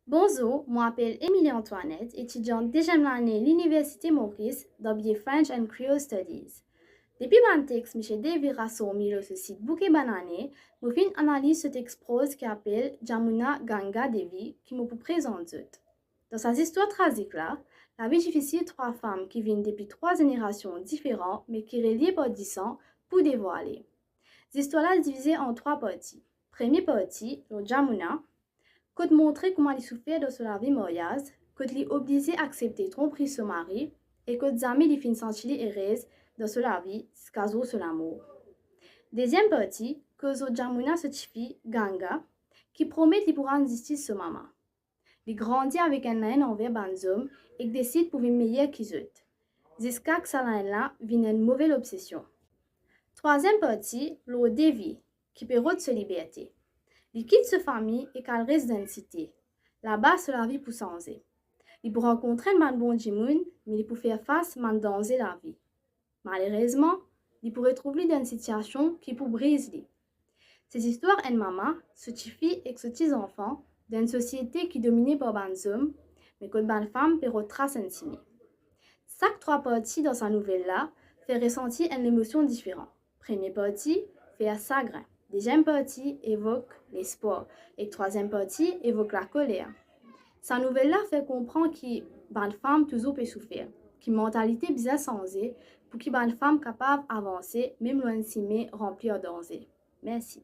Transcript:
Bonjour, je m'appelle Émilie Antoinette, étudiante deuxième année à l'Université Maurice dans le French and Creole Studies. Depuis mon texte, M. David Rasso sur le site Bouquet Banané, je fais une analyse de ce texte prose qui s'appelle Jamuna Ganga Devi, qui me présente. Dans sa histoire tragique-là, la vie difficile de trois femmes qui viennent depuis trois générations différentes, mais qui relient par 10 ans pour dévoiler. L'histoire est divisée en trois parties. Première partie, le Jamuna, qui montrer comment il souffert de la vie mariage, qui lui obligé à accepter tromperie son mari et que jamais il finit sentir heureuse de la vie, caso sur l'amour. Deuxième partie, que zo Jamuna se fille Ganga, qui promet qu'il pourra rendre justice sur maman. Il grandit avec un haine envers Banzom et décide pour vivre meilleur qu'ils autres. Jusqu'à que ça là vienne une mauvaise obsession. Troisième partie, le Devi, qui perd sa liberté. Il quitte sa famille et qu'elle reste dans une cité. Là-bas, c'est la vie pour changer. Il peut rencontrer un bon Jimoun, mais il peut faire face à un danger la vie. Malheureusement, il pourrait trouver dans une situation qui peut briser. Ces histoires en maman, ce fille et ce enfants, dans une société qui est dominée par des hommes, mais que les femmes peuvent trace intimée. Chaque trois parties dans sa nouvelle-là fait ressentir une émotion différente. Première partie fait un chagrin. Deuxième partie évoque l'espoir. Et troisième partie évoque la colère. Sa nouvelle-là fait comprendre qu'il une femme toujours peut souffrir, qu'une mentalité bien changée pour qu'il une femme capable d'avancer, même loin de s'y remplie de danger. Merci.